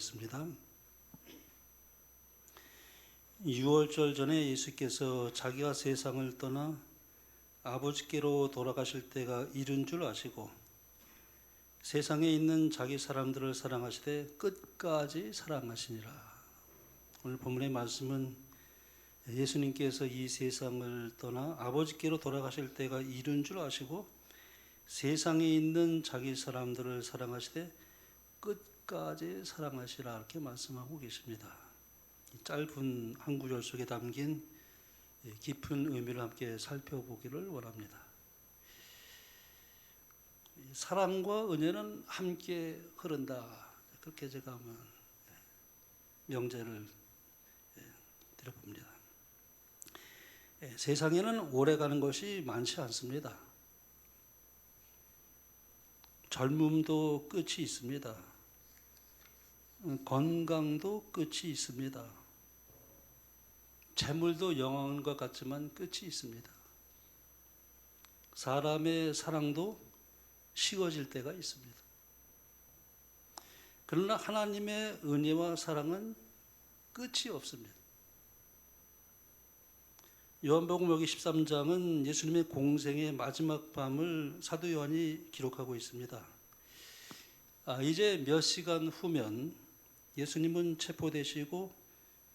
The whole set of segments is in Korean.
기도하겠습니다. 6월절 전에 예수께서 자기가 세상을 떠나 아버지께로 돌아가실 때가 이른 줄 아시고 세상에 있는 자기 사람들을 사랑하시되 끝까지 사랑하시니라. 오늘 본문의 말씀은 예수님께서 이 세상을 떠나 아버지께로 돌아가실 때가 이른 줄 아시고 세상에 있는 자기 사람들을 사랑하시되 끝까지 사랑하시라, 이렇게 말씀하고 계십니다. 짧은 한 구절 속에 담긴 깊은 의미를 함께 살펴보기를 원합니다. 사랑과 은혜는 함께 흐른다, 그렇게 제가 한번 명제를 드려봅니다. 세상에는 오래가는 것이 많지 않습니다. 젊음도 끝이 있습니다. 건강도 끝이 있습니다. 재물도 영원한 것 같지만 끝이 있습니다. 사람의 사랑도 식어질 때가 있습니다. 그러나 하나님의 은혜와 사랑은 끝이 없습니다. 요한복음 여기 13장은 예수님의 공생의 마지막 밤을 사도 요한이 기록하고 있습니다. 이제 몇 시간 후면 예수님은 체포되시고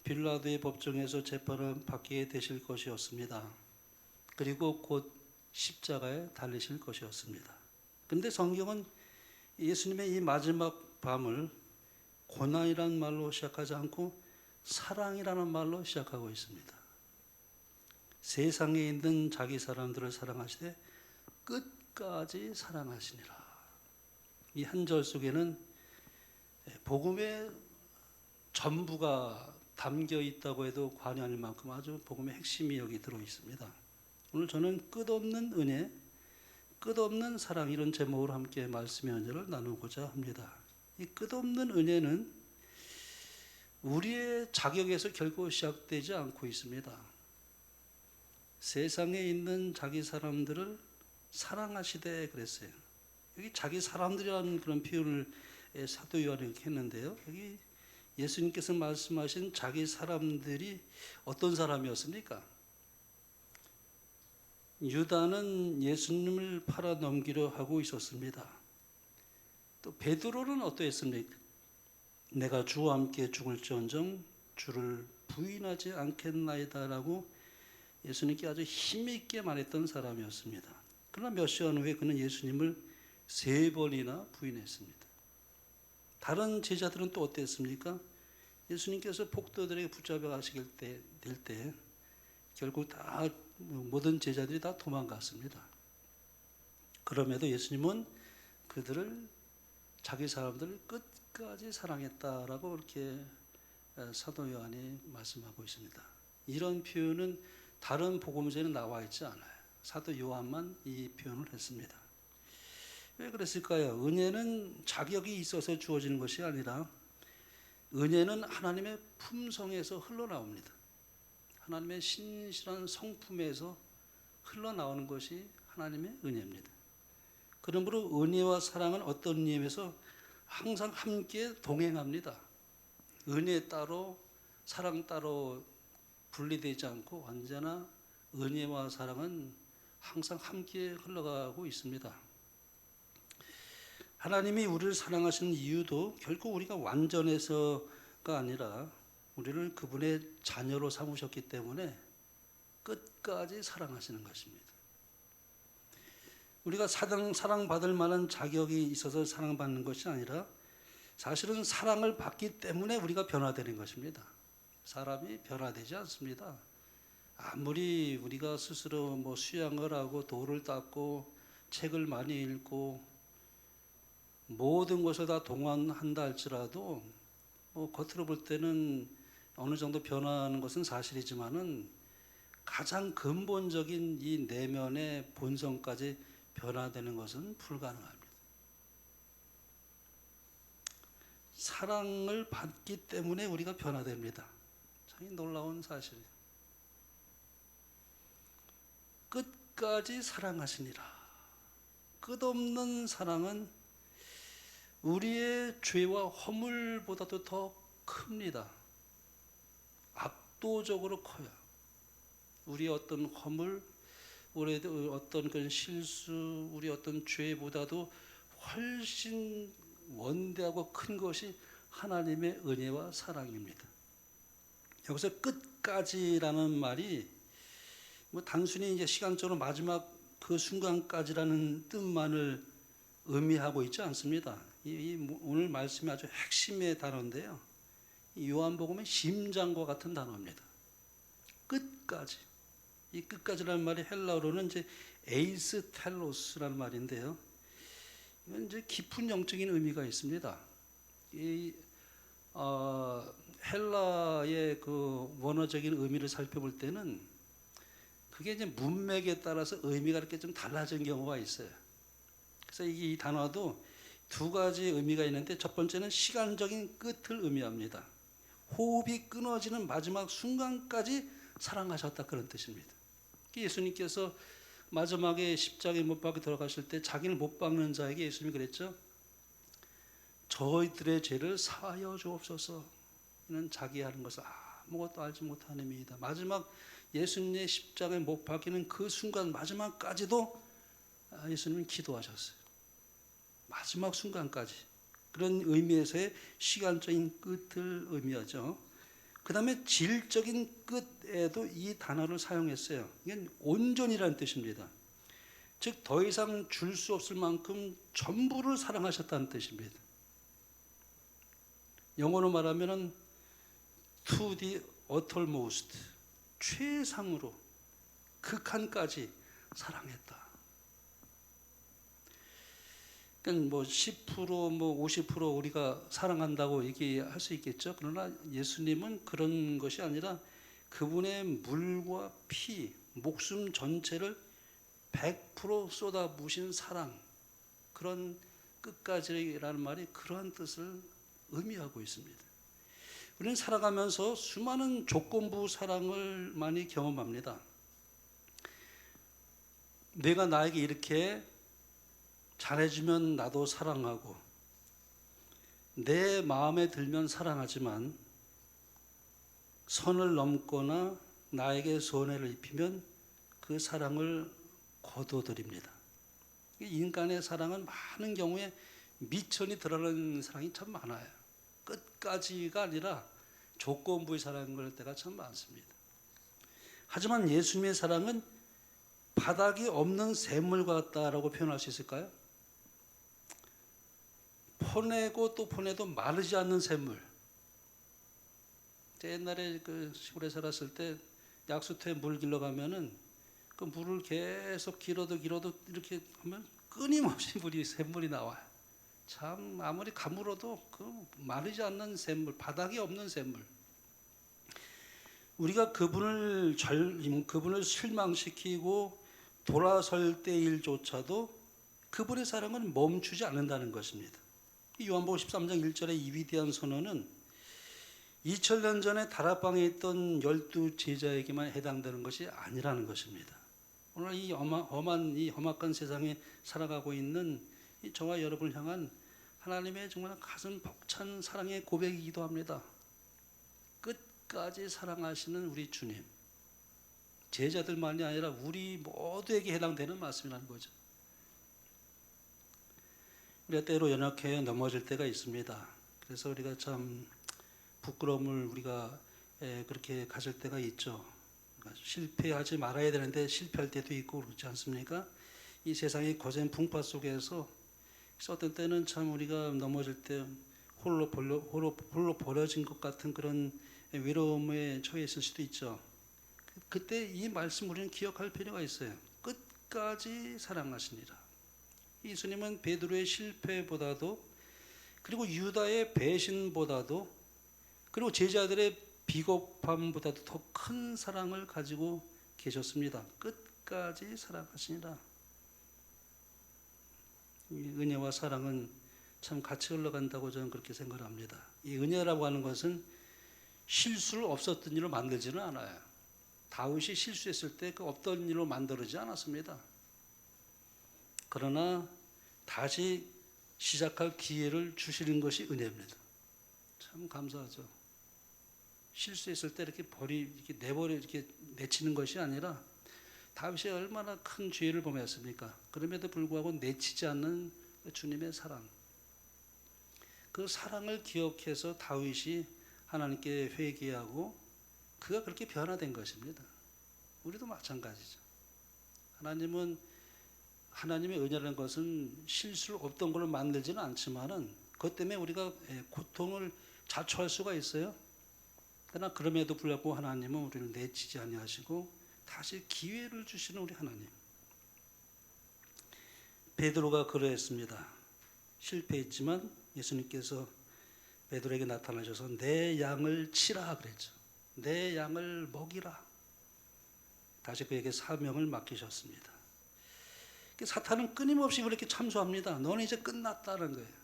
빌라도의 법정에서 재판을 받게 되실 것이었습니다. 그리고 곧 십자가에 달리실 것이었습니다. 그런데 성경은 예수님의 이 마지막 밤을 고난이라는 말로 시작하지 않고 사랑이라는 말로 시작하고 있습니다. 세상에 있는 자기 사람들을 사랑하시되 끝까지 사랑하시니라. 이 한 절 속에는 복음의 전부가 담겨 있다고 해도 과언이 아닐 만큼 아주 복음의 핵심이 여기 들어 있습니다. 오늘 저는 끝없는 은혜, 끝없는 사랑, 이런 제목으로 함께 말씀의 은혜를 나누고자 합니다. 이 끝없는 은혜는 우리의 자격에서 결코 시작되지 않고 있습니다. 세상에 있는 자기 사람들을 사랑하시되 그랬어요. 여기 자기 사람들이라는 그런 표현을 사도 요한이 했는데요. 여기 예수님께서 말씀하신 자기 사람들이 어떤 사람이었습니까? 유다는 예수님을 팔아 넘기려 하고 있었습니다. 또 베드로는 어떠했습니까? 내가 주와 함께 죽을지언정 주를 부인하지 않겠나이다라고 예수님께 아주 힘있게 말했던 사람이었습니다. 그러나 몇 시간 후에 그는 예수님을 3번이나 부인했습니다. 다른 제자들은 또 어땠습니까? 예수님께서 폭도들에게 붙잡혀 가실 때 결국 다 모든 제자들이 다 도망갔습니다. 그럼에도 예수님은 그들을, 자기 사람들을 끝까지 사랑했다라고 이렇게 사도 요한이 말씀하고 있습니다. 이런 표현은 다른 복음서에는 나와 있지 않아요. 사도 요한만 이 표현을 했습니다. 왜 그랬을까요? 은혜는 자격이 있어서 주어지는 것이 아니라 은혜는 하나님의 품성에서 흘러나옵니다. 하나님의 신실한 성품에서 흘러나오는 것이 하나님의 은혜입니다. 그러므로 은혜와 사랑은 어떤 의미에서 항상 함께 동행합니다. 은혜 따로 사랑 따로 분리되지 않고 언제나 은혜와 사랑은 항상 함께 흘러가고 있습니다. 하나님이 우리를 사랑하시는 이유도 결코 우리가 완전해서가 아니라 우리를 그분의 자녀로 삼으셨기 때문에 끝까지 사랑하시는 것입니다. 우리가 사랑받을 만한 자격이 있어서 사랑받는 것이 아니라 사실은 사랑을 받기 때문에 우리가 변화되는 것입니다. 사람이 변화되지 않습니다. 아무리 우리가 스스로 수양을 하고 도를 닦고 책을 많이 읽고 모든 것을 다 동원한다 할지라도 겉으로 볼 때는 어느 정도 변화하는 것은 사실이지만은 가장 근본적인 이 내면의 본성까지 변화되는 것은 불가능합니다. 사랑을 받기 때문에 우리가 변화됩니다. 참 놀라운 사실이에요. 끝까지 사랑하시니라. 끝없는 사랑은 우리의 죄와 허물보다도 더 큽니다. 압도적으로 커요. 우리의 어떤 허물, 우리의 어떤 그런 실수, 우리 어떤 죄보다도 훨씬 원대하고 큰 것이 하나님의 은혜와 사랑입니다. 여기서 끝까지라는 말이 뭐 단순히 이제 시간적으로 마지막 그 순간까지라는 뜻만을 의미하고 있지 않습니다. 오늘 말씀이 아주 핵심의 단어인데요. 요한복음의 심장과 같은 단어입니다. 끝까지. 이 끝까지라는 말이 헬라어로는 이제 에이스 텔로스라는 말인데요. 이건 이제 깊은 영적인 의미가 있습니다. 헬라의 그 원어적인 의미를 살펴볼 때는 그게 이제 문맥에 따라서 의미가 이렇게 좀 달라진 경우가 있어요. 그래서 이 단어도 두 가지 의미가 있는데 첫 번째는 시간적인 끝을 의미합니다. 호흡이 끊어지는 마지막 순간까지 사랑하셨다 그런 뜻입니다. 예수님께서 마지막에 십자가에 못 박혀 돌아가실 때 자기를 못 박는 자에게 예수님이 그랬죠. 저희들의 죄를 사하여 주옵소서. 이는 자기 하는 것을 아무것도 알지 못하는입니다. 마지막 예수님의 십자가에 못 박히는 그 순간 마지막까지도 예수님은 기도하셨어요. 마지막 순간까지. 그런 의미에서의 시간적인 끝을 의미하죠. 그 다음에 질적인 끝에도 이 단어를 사용했어요. 이건 온전이라는 뜻입니다. 즉 더 이상 줄 수 없을 만큼 전부를 사랑하셨다는 뜻입니다. 영어로 말하면 to the uttermost, 최상으로 극한까지 사랑했다. 그러니까 뭐 10%, 뭐 50% 우리가 사랑한다고 얘기할 수 있겠죠. 그러나 예수님은 그런 것이 아니라 그분의 물과 피, 목숨 전체를 100% 쏟아부으신 사랑, 그런 끝까지라는 말이 그러한 뜻을 의미하고 있습니다. 우리는 살아가면서 수많은 조건부 사랑을 많이 경험합니다. 내가 나에게 이렇게 잘해주면 나도 사랑하고 내 마음에 들면 사랑하지만 선을 넘거나 나에게 손해를 입히면 그 사랑을 거둬들입니다. 인간의 사랑은 많은 경우에 미천이 드러나는 사랑이 참 많아요. 끝까지가 아니라 조건부의 사랑인 걸 때가 참 많습니다. 하지만 예수님의 사랑은 바닥이 없는 샘물 같다라고 표현할 수 있을까요? 퍼내고 또 퍼내도 마르지 않는 샘물. 옛날에 그 시골에 살았을 때 약수터에 물 길러 가면은 그 물을 계속 길어도 이렇게 하면 끊임없이 샘물이 나와요. 참 아무리 가물어도 그 마르지 않는 샘물, 바닥이 없는 샘물. 우리가 그분을 실망시키고 돌아설 때 일조차도 그분의 사랑은 멈추지 않는다는 것입니다. 요한복음 13장 1절의 이 위대한 선언은 2000년 전에 다락방에 있던 12 제자에게만 해당되는 것이 아니라는 것입니다. 오늘 이 험악한 세상에 살아가고 있는 저와 여러분을 향한 하나님의 정말 가슴 벅찬 사랑의 고백이기도 합니다. 끝까지 사랑하시는 우리 주님, 제자들만이 아니라 우리 모두에게 해당되는 말씀이라는 거죠. 우리가 때로 연약해 넘어질 때가 있습니다. 그래서 우리가 참 부끄러움을 우리가 그렇게 가질 때가 있죠. 그러니까 실패하지 말아야 되는데 실패할 때도 있고 그렇지 않습니까? 이 세상의 거센 풍파 속에서 어떤 때는 참 우리가 넘어질 때 홀로 버려진 것 같은 그런 외로움에 처해 있을 수도 있죠. 그때 이 말씀 우리는 기억할 필요가 있어요. 끝까지 사랑하시니라. 예수님은 베드로의 실패보다도, 그리고 유다의 배신보다도, 그리고 제자들의 비겁함보다도 더 큰 사랑을 가지고 계셨습니다. 끝까지 사랑하시니라. 이 은혜와 사랑은 참 같이 흘러간다고 저는 그렇게 생각합니다. 이 은혜라고 하는 것은 실수를 없었던 일로 만들지는 않아요. 다윗이 실수했을 때 그 없던 일로 만들어지지 않았습니다. 그러나 다시 시작할 기회를 주시는 것이 은혜입니다. 참 감사하죠. 실수했을 때 이렇게 이렇게 내버려 이렇게 내치는 것이 아니라 다윗이 얼마나 큰 죄를 범했습니까? 그럼에도 불구하고 내치지 않는 주님의 사랑. 그 사랑을 기억해서 다윗이 하나님께 회개하고 그가 그렇게 변화된 것입니다. 우리도 마찬가지죠. 하나님의 은혜라는 것은 실수 없던 걸로 만들지는 않지만은 그것 때문에 우리가 고통을 자초할 수가 있어요. 그러나 그럼에도 불구하고 하나님은 우리를 내치지 아니하시고 다시 기회를 주시는 우리 하나님. 베드로가 그러했습니다. 실패했지만 예수님께서 베드로에게 나타나셔서 내 양을 치라 그랬죠. 내 양을 먹이라. 다시 그에게 사명을 맡기셨습니다. 사탄은 끊임없이 그렇게 참소합니다. 너는 이제 끝났다는 거예요.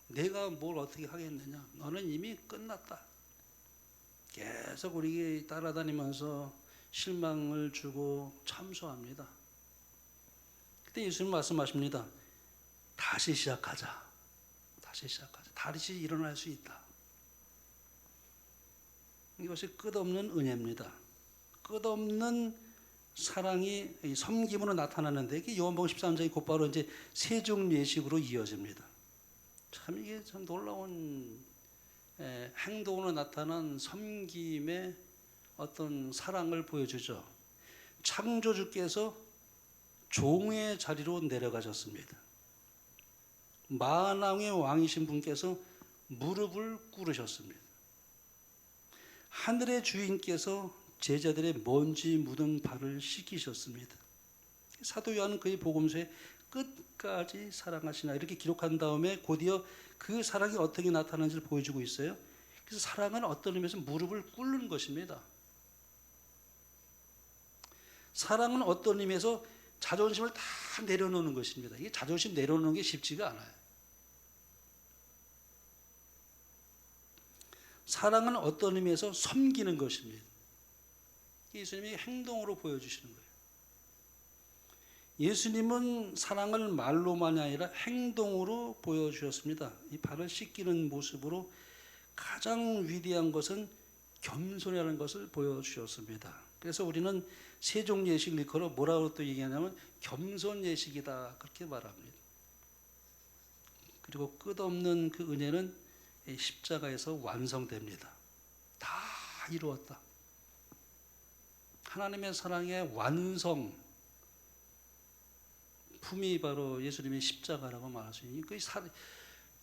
내가 뭘 어떻게 하겠느냐. 너는 이미 끝났다. 계속 우리에게 따라다니면서 실망을 주고 참소합니다. 그때 예수님 말씀하십니다. 다시 시작하자. 다시 시작하자. 다시 일어날 수 있다. 이것이 끝없는 은혜입니다. 끝없는 사랑이 섬김으로 나타나는데 이게 요한복음 13장이 곧바로 이제 세종 예식으로 이어집니다. 참 이게 참 놀라운 행동으로 나타난 섬김의 어떤 사랑을 보여주죠. 창조주께서 종의 자리로 내려가셨습니다. 만왕의 왕이신 분께서 무릎을 꿇으셨습니다. 하늘의 주인께서 제자들의 먼지 묻은 발을 씻기셨습니다. 사도 요한은 그의 복음서에 끝까지 사랑하시나 이렇게 기록한 다음에 곧이어 그 사랑이 어떻게 나타나는지를 보여주고 있어요. 그래서 사랑은 어떤 의미에서 무릎을 꿇는 것입니다. 사랑은 어떤 의미에서 자존심을 다 내려놓는 것입니다. 이게 자존심 내려놓는 게 쉽지가 않아요. 사랑은 어떤 의미에서 섬기는 것입니다. 예수님이 행동으로 보여주시는 거예요. 예수님은 사랑을 말로만이 아니라 행동으로 보여주셨습니다. 이 발을 씻기는 모습으로 가장 위대한 것은 겸손이라는 것을 보여주셨습니다. 그래서 우리는 세종 예식을 일컬어 뭐라고 또 얘기하냐면 겸손 예식이다 그렇게 말합니다. 그리고 끝없는 그 은혜는 십자가에서 완성됩니다. 다 이루었다. 하나님의 사랑의 완성 품이 바로 예수님의 십자가라고 말할 수 있는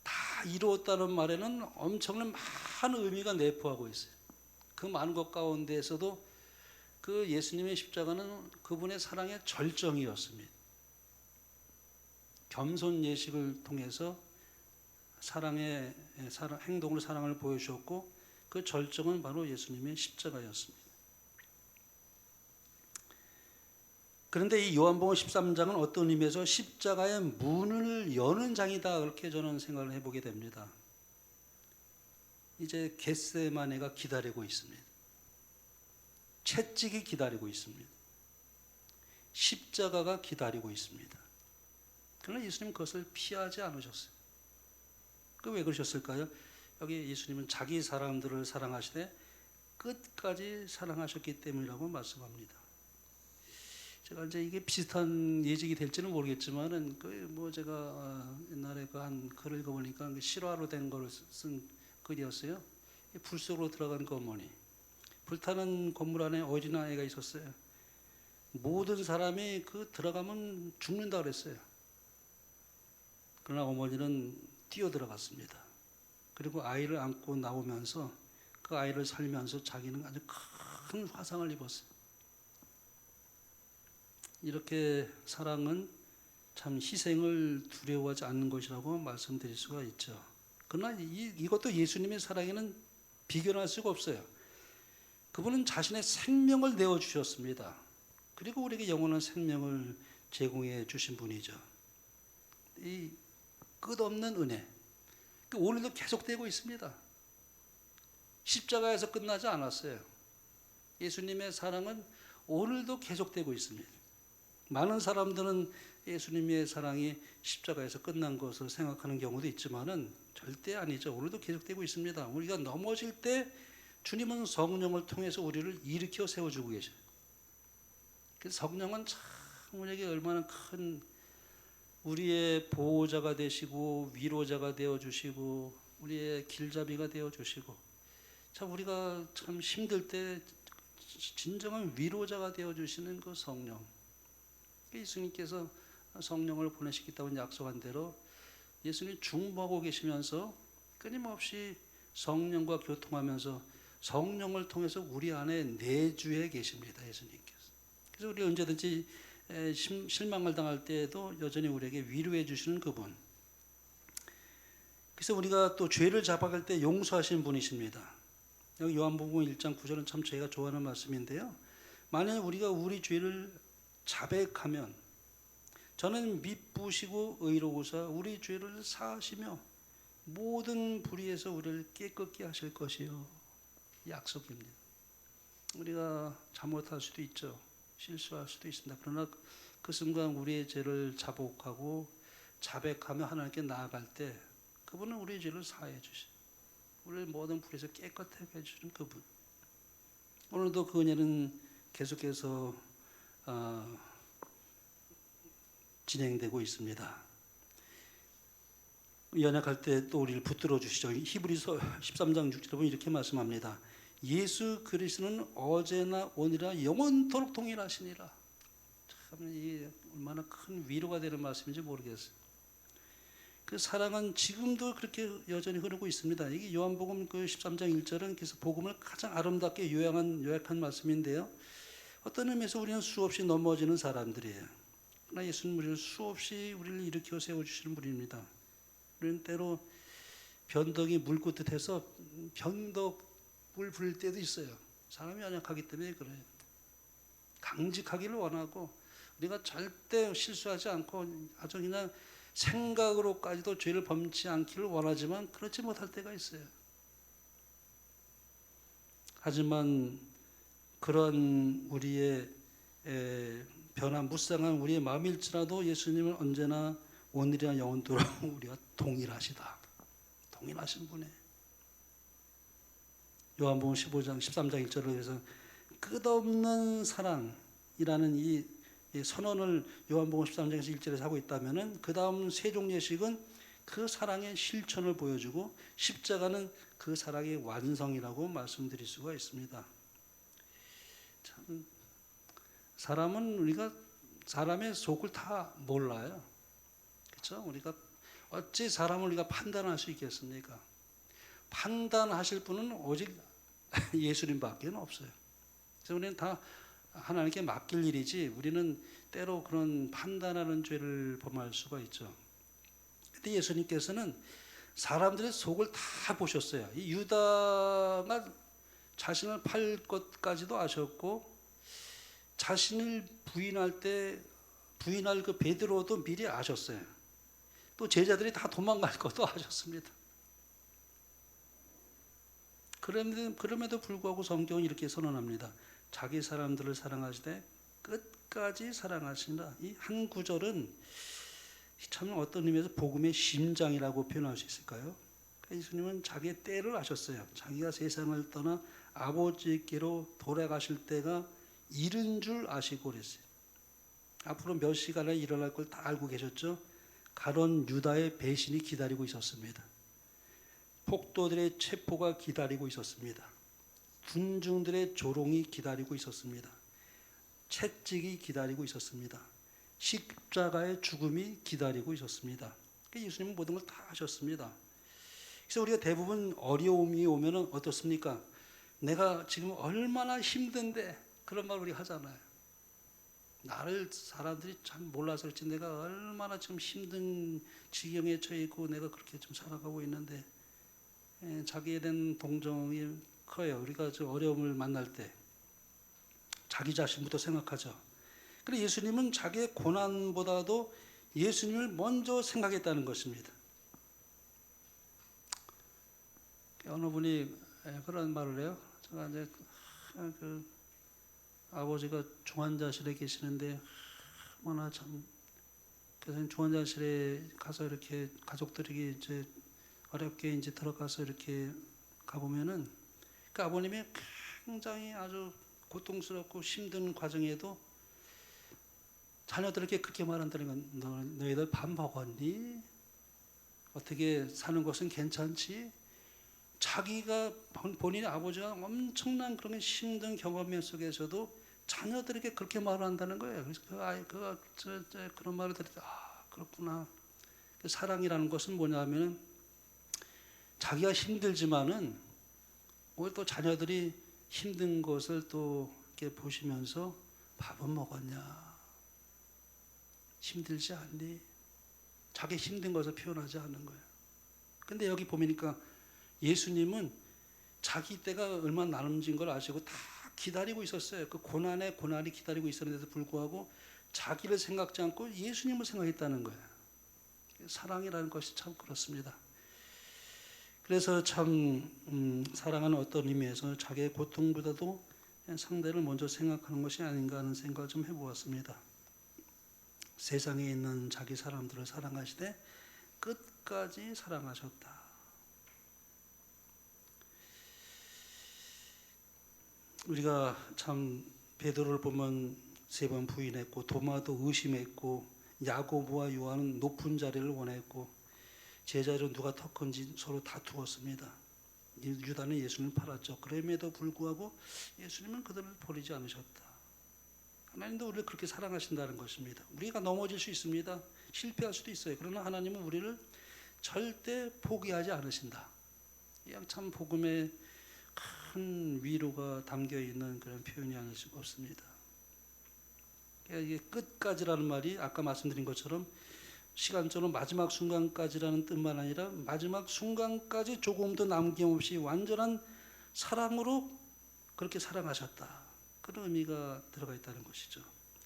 다 이루었다는 말에는 엄청난 많은 의미가 내포하고 있어요. 그 많은 것 가운데에서도 그 예수님의 십자가는 그분의 사랑의 절정이었습니다. 겸손 예식을 통해서 행동으로 사랑을 보여주셨고 그 절정은 바로 예수님의 십자가였습니다. 그런데 이 요한복음 13장은 어떤 의미에서 십자가의 문을 여는 장이다 그렇게 저는 생각을 해보게 됩니다. 이제 겟세마네가 기다리고 있습니다. 채찍이 기다리고 있습니다. 십자가가 기다리고 있습니다. 그러나 예수님은 그것을 피하지 않으셨어요. 왜 그러셨을까요? 여기 예수님은 자기 사람들을 사랑하시되 끝까지 사랑하셨기 때문이라고 말씀합니다. 제가 이제 이게 비슷한 예직이 될지는 모르겠지만은 제가 옛날에 한 글을 읽어보니까 실화로 된 걸 쓴 글이었어요. 불 속으로 들어간 어머니. 불타는 건물 안에 어린아이가 있었어요. 모든 사람이 들어가면 죽는다 그랬어요. 그러나 어머니는 뛰어 들어갔습니다. 그리고 아이를 안고 나오면서 그 아이를 살면서 자기는 아주 큰 화상을 입었어요. 이렇게 사랑은 참 희생을 두려워하지 않는 것이라고 말씀드릴 수가 있죠. 그러나 이것도 예수님의 사랑에는 비견할 수가 없어요. 그분은 자신의 생명을 내어주셨습니다. 그리고 우리에게 영원한 생명을 제공해 주신 분이죠. 이 끝없는 은혜. 오늘도 계속되고 있습니다. 십자가에서 끝나지 않았어요. 예수님의 사랑은 오늘도 계속되고 있습니다. 많은 사람들은 예수님의 사랑이 십자가에서 끝난 것을 생각하는 경우도 있지만은 절대 아니죠. 오늘도 계속되고 있습니다. 우리가 넘어질 때 주님은 성령을 통해서 우리를 일으켜 세워주고 계셔요. 그래서 성령은 참 우리에게 얼마나 큰 우리의 보호자가 되시고 위로자가 되어주시고 우리의 길잡이가 되어주시고 참 우리가 참 힘들 때 진정한 위로자가 되어주시는 그 성령. 예수님께서 성령을 보내시겠다고 약속한 대로 예수님이 중보하고 계시면서 끊임없이 성령과 교통하면서 성령을 통해서 우리 안에 내주해 계십니다. 예수님께서. 그래서 우리 언제든지 실망을 당할 때에도 여전히 우리에게 위로해 주시는 그분. 그래서 우리가 또 죄를 자박할 때 용서하신 분이십니다. 여기 요한복음 1장 9절은 참 제가 좋아하는 말씀인데요. 만약 우리가 우리 죄를 자백하면 저는 미쁘시고 의로우사 우리 죄를 사하시며 모든 불의에서 우리를 깨끗게 하실 것이요. 약속입니다. 우리가 잘못할 수도 있죠. 실수할 수도 있습니다. 그러나 그 순간 우리의 죄를 자복하고 자백하며 하나님께 나아갈 때 그분은 우리의 죄를 사해 주시고 우리를 모든 불에서 깨끗하게 해주시는 그분. 오늘도 그 은혜는 계속해서 진행되고 있습니다. 연약할 때 또 우리를 붙들어 주시죠. 히브리서 13장 6절에 보면 이렇게 말씀합니다. 예수 그리스도는 어제나 오늘이나 영원토록 동일하시니라. 참 이 얼마나 큰 위로가 되는 말씀인지 모르겠어요. 그 사랑은 지금도 그렇게 여전히 흐르고 있습니다. 이게 요한복음 그 13장 1절은 그래서 복음을 가장 아름답게 요약한 말씀인데요. 어떤 의미에서 우리는 수없이 넘어지는 사람들이에요. 그러나 예수님 우리를 수없이 우리를 일으켜 세워주시는 분입니다. 우리는 때로 변덕이 물끝에서 변덕을 부릴 때도 있어요. 사람이 연약하기 때문에 그래요. 강직하기를 원하고 우리가 절대 실수하지 않고 아주 그냥 생각으로까지도 죄를 범치 않기를 원하지만 그렇지 못할 때가 있어요. 하지만 그런 우리의 변화무쌍한 우리의 마음일지라도 예수님은 언제나 오늘이나 영원토록 우리가 동일하시다. 동일하신 분에 요한복음 15장 13장 1절을 해서 끝없는 사랑이라는 이 선언을 요한복음 13장에서 1절에서 하고 있다면은 그 다음 세종 예식은 그 사랑의 실천을 보여주고 십자가는 그 사랑의 완성이라고 말씀드릴 수가 있습니다. 참 사람은 우리가 사람의 속을 다 몰라요. 그렇죠? 우리가 어찌 사람을 우리가 판단할 수 있겠습니까? 판단하실 분은 오직 예수님밖에 없어요. 그래서 우리는 다 하나님께 맡길 일이지 우리는 때로 그런 판단하는 죄를 범할 수가 있죠. 그런데 예수님께서는 사람들의 속을 다 보셨어요. 이 유다가 자신을 팔 것까지도 아셨고 자신을 부인할 그 베드로도 미리 아셨어요. 또 제자들이 다 도망갈 것도 아셨습니다. 그럼에도 불구하고 성경은 이렇게 선언합니다. 자기 사람들을 사랑하시되 끝까지 사랑하시니라. 이 한 구절은 참 어떤 의미에서 복음의 심장이라고 표현할 수 있을까요? 예수님은 자기의 때를 아셨어요. 자기가 세상을 떠나 아버지께로 돌아가실 때가 이른 줄 아시고 그랬어요. 앞으로 몇 시간에 일어날 걸 다 알고 계셨죠? 가론 유다의 배신이 기다리고 있었습니다. 폭도들의 체포가 기다리고 있었습니다. 군중들의 조롱이 기다리고 있었습니다. 채찍이 기다리고 있었습니다. 십자가의 죽음이 기다리고 있었습니다. 예수님은 모든 걸 다 하셨습니다. 그래서 우리가 대부분 어려움이 오면 어떻습니까? 내가 지금 얼마나 힘든데 그런 말 우리 하잖아요. 나를 사람들이 참 몰라서 그렇지 내가 얼마나 지금 힘든 지경에 처해 있고 내가 그렇게 좀 살아가고 있는데 자기에 대한 동정이 커요. 우리가 저 어려움을 만날 때 자기 자신부터 생각하죠. 그런데 예수님은 자기의 고난보다도 예수님을 먼저 생각했다는 것입니다. 어느 분이 그런 말을 해요. 제가 이제 그 아버지가 중환자실에 계시는데 얼마나 참 그래서 중환자실에 가서 이렇게 가족들에게 이제 어렵게 이제 들어가서 이렇게 가보면은 그 아버님이 굉장히 아주 고통스럽고 힘든 과정에도 자녀들에게 그렇게 말한다는 건 너희들 밥 먹었니? 어떻게 사는 것은 괜찮지? 자기가 본인의 아버지가 엄청난 그런 힘든 경험 속에서도 자녀들에게 그렇게 말을 한다는 거예요. 그래서 그 아이가 그런 말을 들을 때 그렇구나. 사랑이라는 것은 뭐냐면 자기가 힘들지만은 오히려 또 자녀들이 힘든 것을 또 이렇게 보시면서 밥은 먹었냐? 힘들지 않니? 자기 힘든 것을 표현하지 않는 거예요. 근데 여기 보니까 예수님은 자기 때가 얼마 남은 걸 아시고 다 기다리고 있었어요. 그 고난이 기다리고 있었는데도 불구하고 자기를 생각지 않고 예수님을 생각했다는 거예요. 사랑이라는 것이 참 그렇습니다. 그래서 참 사랑은 어떤 의미에서 자기의 고통보다도 상대를 먼저 생각하는 것이 아닌가 하는 생각을 좀 해보았습니다. 세상에 있는 자기 사람들을 사랑하시되 끝까지 사랑하셨다. 우리가 참 베드로를 보면 3번 부인했고 도마도 의심했고 야고보와 요한은 높은 자리를 원했고 제자로 누가 더 큰지 서로 다투었습니다. 유다는 예수님을 팔았죠. 그럼에도 불구하고 예수님은 그들을 버리지 않으셨다. 하나님도 우리를 그렇게 사랑하신다는 것입니다. 우리가 넘어질 수 있습니다. 실패할 수도 있어요. 그러나 하나님은 우리를 절대 포기하지 않으신다. 그냥 참 복음에 큰 위로가 담겨 있는 그런 표현이 아닐 수가 없습니다. 이게 끝까지라는 말이 아까 말씀드린 것처럼 시간적으로 마지막 순간까지라는 뜻만 아니라 마지막 순간까지 조금도 남김없이 완전한 사랑으로 그렇게 사랑하셨다. 그런 의미가 들어가 있다는 것이죠.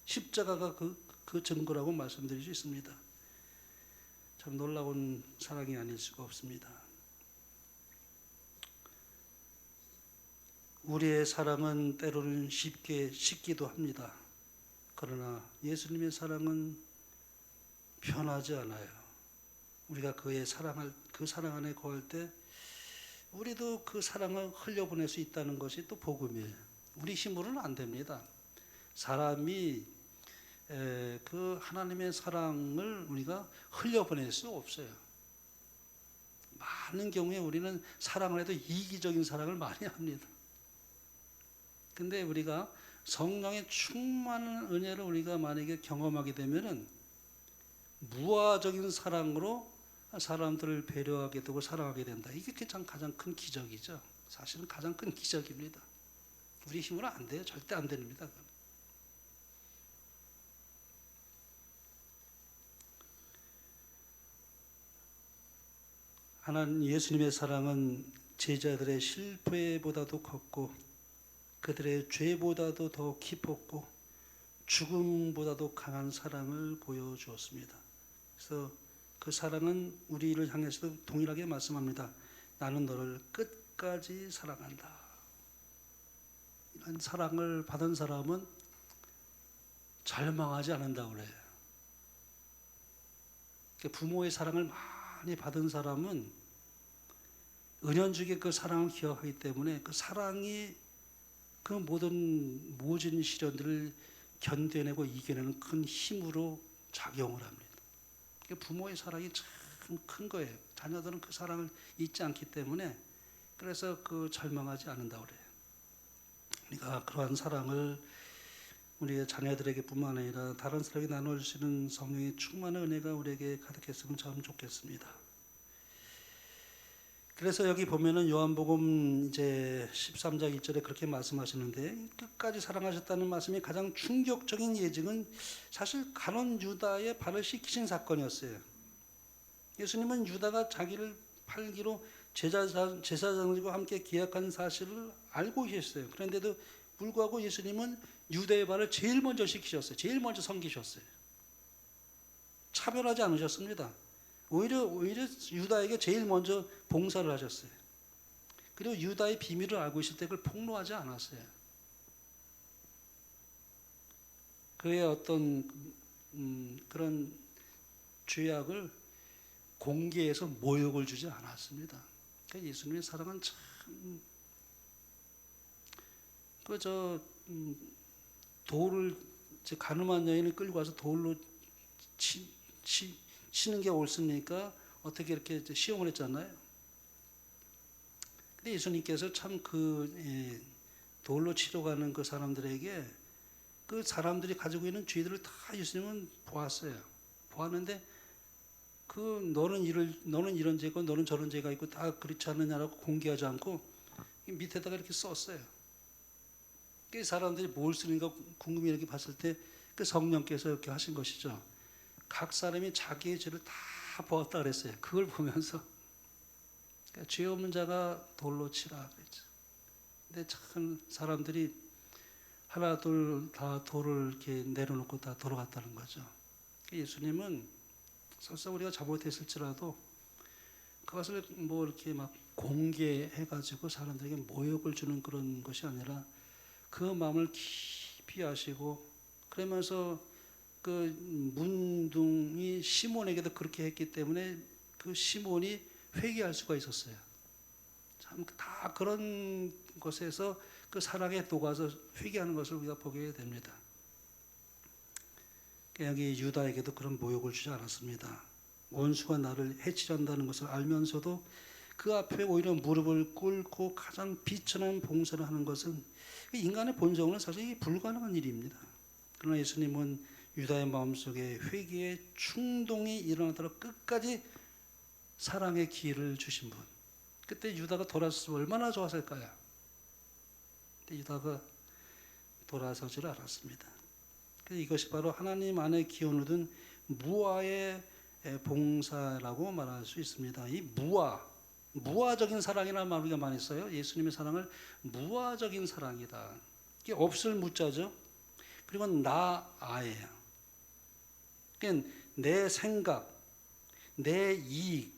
십자가가 그 증거라고 말씀드릴 수 있습니다. 참 놀라운 사랑이 아닐 수가 없습니다. 우리의 사랑은 때로는 쉽게 식기도 합니다. 그러나 예수님의 사랑은 변하지 않아요. 우리가 그 사랑 안에 거할 때 우리도 그 사랑을 흘려보낼 수 있다는 것이 또 복음이에요. 우리 힘으로는 안 됩니다. 사람이 그 하나님의 사랑을 우리가 흘려보낼 수 없어요. 많은 경우에 우리는 사랑을 해도 이기적인 사랑을 많이 합니다. 근데 우리가 성령의 충만한 은혜를 우리가 만약에 경험하게 되면은 무화적인 사랑으로 사람들을 배려하게 되고 사랑하게 된다. 이게 참 가장 큰 기적이죠. 사실은 가장 큰 기적입니다. 우리 힘으로 안 돼요. 절대 안 됩니다. 하나님 예수님의 사랑은 제자들의 실패보다도 컸고 그들의 죄보다도 더 깊었고 죽음보다도 강한 사랑을 보여주었습니다. 그래서 그 사랑은 우리를 향해서도 동일하게 말씀합니다. 나는 너를 끝까지 사랑한다. 이런 사랑을 받은 사람은 절망하지 않는다고 그래요. 부모의 사랑을 많이 받은 사람은 은연중에 그 사랑을 기억하기 때문에 그 사랑이 그 모든 시련들을 견뎌내고 이겨내는 큰 힘으로 작용을 합니다. 부모의 사랑이 참 큰 거예요. 자녀들은 그 사랑을 잊지 않기 때문에 그래서 그 절망하지 않는다고 그래요. 우리가 그러한 사랑을 우리의 자녀들에게 뿐만 아니라 다른 사람에게 나눌 수 있는 성령의 충만한 은혜가 우리에게 가득했으면 참 좋겠습니다. 그래서 여기 보면은 요한복음 이제 13장 1절에 그렇게 말씀하시는데 끝까지 사랑하셨다는 말씀이 가장 충격적인 예증은 사실 가룟 유다의 발을 씻기신 사건이었어요. 예수님은 유다가 자기를 팔기로 제사장들과 함께 계약한 사실을 알고 계셨어요. 그런데도 불구하고 예수님은 유다의 발을 제일 먼저 씻기셨어요. 제일 먼저 섬기셨어요. 차별하지 않으셨습니다. 오히려 유다에게 제일 먼저 봉사를 하셨어요. 그리고 유다의 비밀을 알고 있을 때 그걸 폭로하지 않았어요. 그의 어떤 그런 죄악을 공개해서 모욕을 주지 않았습니다. 그러니까 예수님의 사랑은 참 돌을 가늠한 여인을 끌고 와서 돌로 치는 게 옳습니까? 어떻게 이렇게 시험을 했잖아요. 근데 예수님께서 참 돌로 치러 가는 그 사람들에게 그 사람들이 가지고 있는 죄들을 다 예수님은 보았어요. 보았는데 너는 이런 죄가 너는 저런 죄가 있고 다 그렇지 않느냐라고 공개하지 않고 밑에다가 이렇게 썼어요. 그 사람들이 뭘 쓰는가 궁금해 이렇게 봤을 때 그 성령께서 이렇게 하신 것이죠. 각 사람이 자기의 죄를 다 보았다 그랬어요. 그걸 보면서 그러니까 죄 없는 자가 돌로 치라 그랬죠. 근데 참 사람들이 하나 둘 다 돌을 이렇게 내려놓고 다 돌아갔다는 거죠. 예수님은 설사 우리가 잘못했을지라도 그것을 뭐 이렇게 막 공개해가지고 사람들에게 모욕을 주는 그런 것이 아니라 그 마음을 깊이 아시고 그러면서 그 문둥이 시몬에게도 그렇게 했기 때문에 그 시몬이 회개할 수가 있었어요. 참 다 그런 것에서 그 사랑에 녹아서 회개하는 것을 우리가 보게 됩니다. 여기 유다에게도 그런 모욕을 주지 않았습니다. 원수가 나를 해치려한다는 것을 알면서도 그 앞에 오히려 무릎을 꿇고 가장 비천한 봉사를 하는 것은 인간의 본성은 사실 불가능한 일입니다. 그러나 예수님은 유다의 마음속에 회개의 충동이 일어나도록 끝까지 사랑의 기회를 주신 분. 그때 유다가 돌아섰으면 얼마나 좋았을까요? 근데 유다가 돌아서질 않았습니다. 이것이 바로 하나님 안에 기원을 둔 무아의 봉사라고 말할 수 있습니다. 이 무아적인 사랑이라는 말 우리가 많이 써요. 예수님의 사랑을 무아적인 사랑이다. 이게 없을 무자죠. 그리고 나아예요. 그러니까 내 생각, 내 이익,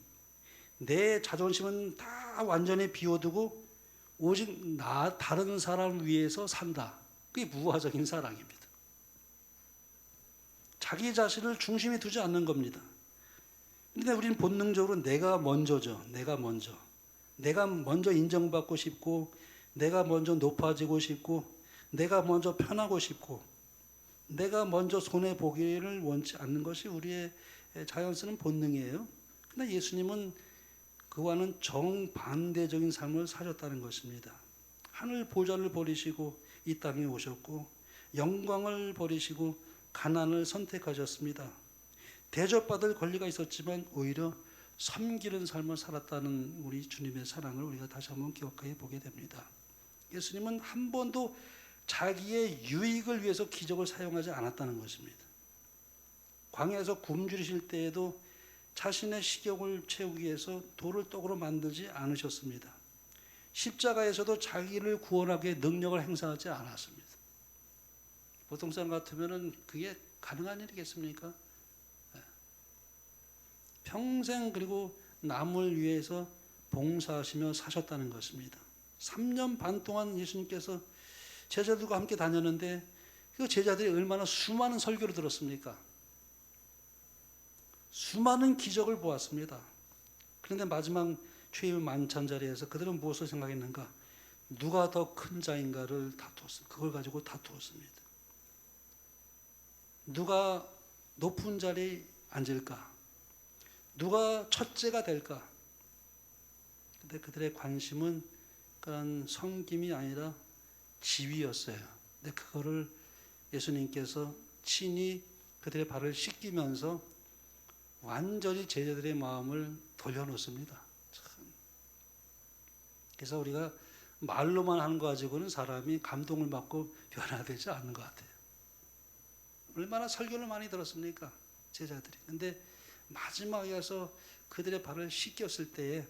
내 자존심은 다 완전히 비워두고 오직 다른 사람 위해서 산다. 그게 무아적인 사랑입니다. 자기 자신을 중심에 두지 않는 겁니다. 근데 우리는 본능적으로 내가 먼저죠. 내가 먼저 인정받고 싶고, 내가 먼저 높아지고 싶고, 내가 먼저 편하고 싶고, 내가 먼저 손해보기를 원치 않는 것이 우리의 자연스러운 본능이에요. 그러나 예수님은 그와는 정반대적인 삶을 사셨다는 것입니다. 하늘 보좌를 버리시고 이 땅에 오셨고, 영광을 버리시고 가난을 선택하셨습니다. 대접받을 권리가 있었지만 오히려 섬기는 삶을 살았다는 우리 주님의 사랑을 우리가 다시 한번 기억해 보게 됩니다. 예수님은 한 번도 자기의 유익을 위해서 기적을 사용하지 않았다는 것입니다. 광야에서 굶주리실 때에도 자신의 식욕을 채우기 위해서 돌을 떡으로 만들지 않으셨습니다. 십자가에서도 자기를 구원하기에 능력을 행사하지 않았습니다. 보통 사람 같으면 그게 가능한 일이겠습니까? 평생 그리고 남을 위해서 봉사하시며 사셨다는 것입니다. 3년 반 동안 예수님께서 제자들과 함께 다녔는데 그 제자들이 얼마나 수많은 설교를 들었습니까? 수많은 기적을 보았습니다. 그런데 마지막 최후의 만찬 자리에서 그들은 무엇을 생각했는가? 누가 더 큰 자인가를 다투었습니다. 그걸 가지고 다투었습니다. 누가 높은 자리에 앉을까? 누가 첫째가 될까? 근데 그들의 관심은 그런 섬김이 아니라 지위였어요. 근데 그거를 예수님께서 친히 그들의 발을 씻기면서 완전히 제자들의 마음을 돌려놓습니다. 참. 그래서 우리가 말로만 하는 거 가지고는 사람이 감동을 받고 변화되지 않는 것 같아요. 얼마나 설교를 많이 들었습니까? 제자들이. 근데 마지막에 가서 그들의 발을 씻겼을 때에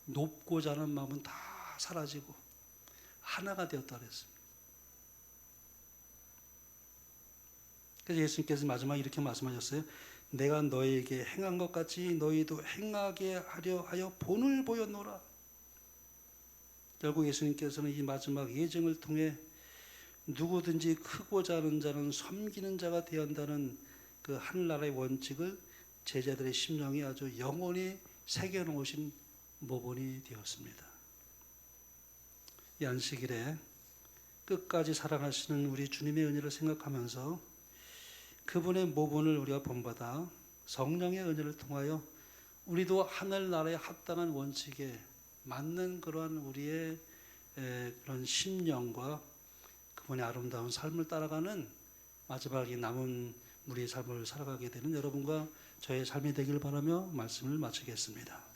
높고자 하는 마음은 다 사라지고 하나가 되었다 그랬습니다. 그래서 예수님께서 마지막에 이렇게 말씀하셨어요. 내가 너에게 행한 것 같이 너희도 행하게 하려 하여 본을 보였노라. 결국 예수님께서는 이 마지막 예증을 통해 누구든지 크고자 하는 자는 섬기는 자가 되어야 한다는 그 하늘나라의 원칙을 제자들의 심령에 아주 영원히 새겨놓으신 모본이 되었습니다. 이 안식일에 끝까지 사랑하시는 우리 주님의 은혜를 생각하면서 그분의 모본을 우리가 본받아 성령의 은혜를 통하여 우리도 하늘나라에 합당한 원칙에 맞는 그러한 우리의 그런 심령과 그분의 아름다운 삶을 따라가는 마지막에 남은 우리의 삶을 살아가게 되는 여러분과 저의 삶이 되길 바라며 말씀을 마치겠습니다.